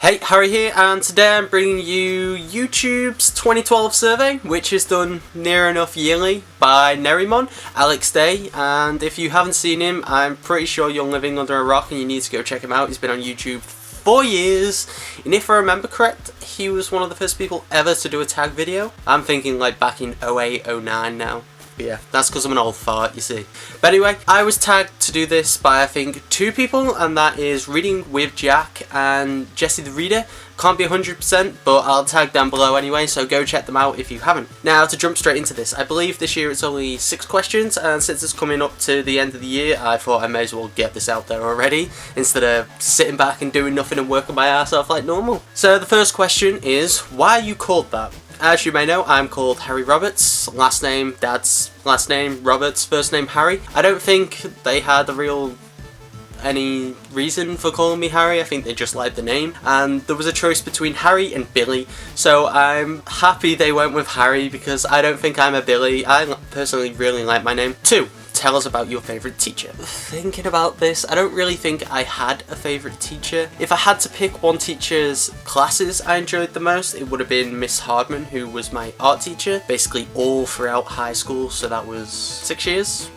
Hey, Harry here, and today I'm bringing you YouTube's 2012 survey, which is done near enough yearly by Nerimon, Alex Day, and if you haven't seen him, I'm pretty sure you're living under a rock and you need to go check him out. He's been on YouTube 4 years, and if I remember correct, he was one of the first people ever to do a tag video. I'm thinking like back in 08, 09 now. But yeah, that's because I'm an old fart, you see. But anyway, I was tagged to do this by I think 2 people, and that is Reading with Jack and Jesse the Reader. Can't be 100%, but I'll tag down below anyway, so go check them out if you haven't. Now, to jump straight into this, I believe this year it's only 6 questions, and since it's coming up to the end of the year, I thought I may as well get this out there already, instead of sitting back and doing nothing and working my ass off like normal. So the first question is, why are you called that? As you may know, I'm called Harry Roberts, last name Dad's last name Roberts, first name Harry. I don't think they had any reason for calling me Harry. I think they just liked the name, and there was a choice between Harry and Billy, so I'm happy they went with Harry because I don't think I'm a Billy. I personally really like my name. 2. Tell us about your favourite teacher. Thinking about this, I don't really think I had a favourite teacher. If I had to pick one teacher's classes I enjoyed the most, it would have been Miss Hardman, who was my art teacher, basically all throughout high school, so that was 6 years?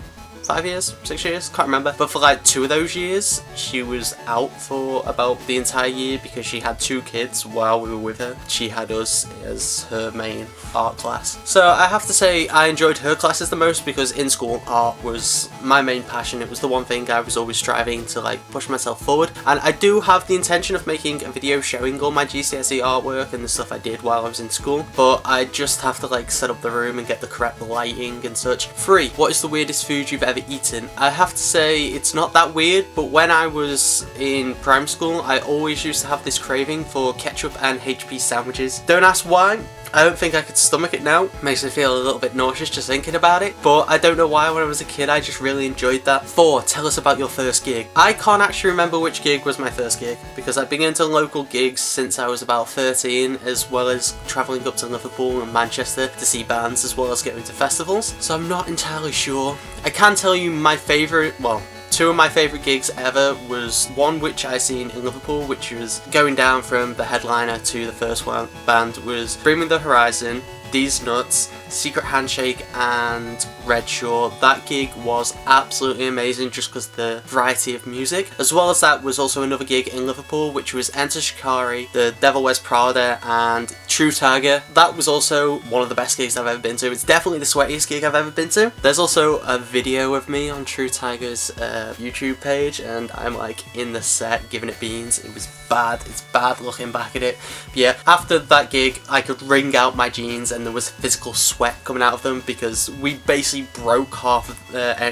5 years? 6 years? Can't remember. But for like 2 of those years, she was out for about the entire year because she had 2 kids while we were with her. She had us as her main art class. So I have to say I enjoyed her classes the most because in school art was my main passion. It was the one thing I was always striving to like push myself forward. And I do have the intention of making a video showing all my GCSE artwork and the stuff I did while I was in school. But I just have to like set up the room and get the correct lighting and such. 3. What is the weirdest food you've ever eaten? I have to say it's not that weird, but when I was in primary school I always used to have this craving for ketchup and HP sandwiches. Don't ask why. I don't think I could stomach it now. Makes me feel a little bit nauseous just thinking about it, but I don't know why. When I was a kid I just really enjoyed that. 4. Tell us about your first gig. I can't actually remember which gig was my first gig because I've been into local gigs since I was about 13, as well as travelling up to Liverpool and Manchester to see bands as well as going to festivals, so I'm not entirely sure. I can tell you my favourite, well, 2 of my favourite gigs ever was one which I seen in Liverpool, which was going down from the headliner to the first one band, was Bring Me The Horizon, These Nuts, Secret Handshake and Red Shore. That gig was absolutely amazing just because the variety of music. As well as that was also another gig in Liverpool which was Enter Shikari, The Devil Wears Prada and True Tiger. That was also one of the best gigs I've ever been to. It's definitely the sweatiest gig I've ever been to. There's also a video of me on True Tiger's YouTube page and I'm like in the set giving it beans. It was bad. It's bad looking back at it. But yeah, after that gig I could wring out my jeans and there was physical sweat coming out of them because we basically broke half of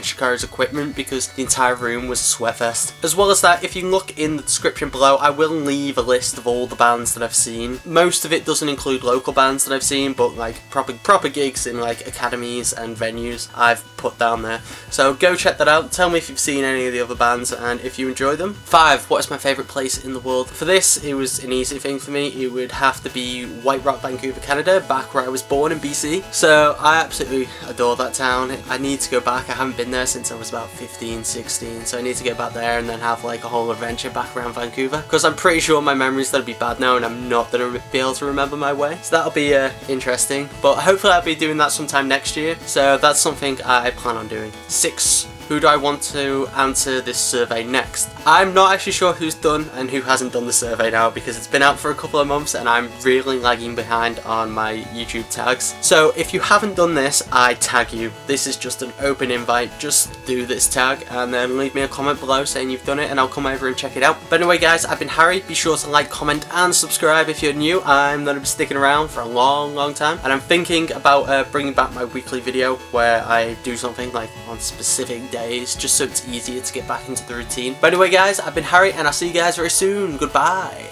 Shikari's equipment because the entire room was a sweat fest. As well as that, if you look in the description below, I will leave a list of all the bands that I've seen. Most of it doesn't include local bands that I've seen, but like proper gigs in like academies and venues I've put down there. So go check that out. Tell me if you've seen any of the other bands and if you enjoy them. 5. What is my favourite place in the world? For this, it was an easy thing for me. It would have to be White Rock, Vancouver, Canada, back where I was born in BC. So I absolutely adore that town. I need to go back. I haven't been there since I was about 15, 16, so I need to get back there and then have like a whole adventure back around Vancouver because I'm pretty sure my memories that'll be bad now and I'm not going to be able to remember my way. So that'll be interesting, but hopefully I'll be doing that sometime next year, so that's something I plan on doing. 6. Who do I want to answer this survey next? I'm not actually sure who's done and who hasn't done the survey now because it's been out for a couple of months and I'm really lagging behind on my YouTube tags. So if you haven't done this, I tag you. This is just an open invite. Just do this tag and then leave me a comment below saying you've done it and I'll come over and check it out. But anyway guys, I've been Harry. Be sure to like, comment and subscribe if you're new. I'm going to be sticking around for a long time and I'm thinking about bringing back my weekly video where I do something like on specific days just so it's easier to get back into the routine. But anyway guys, I've been Harry and I'll see you guys very soon. Goodbye.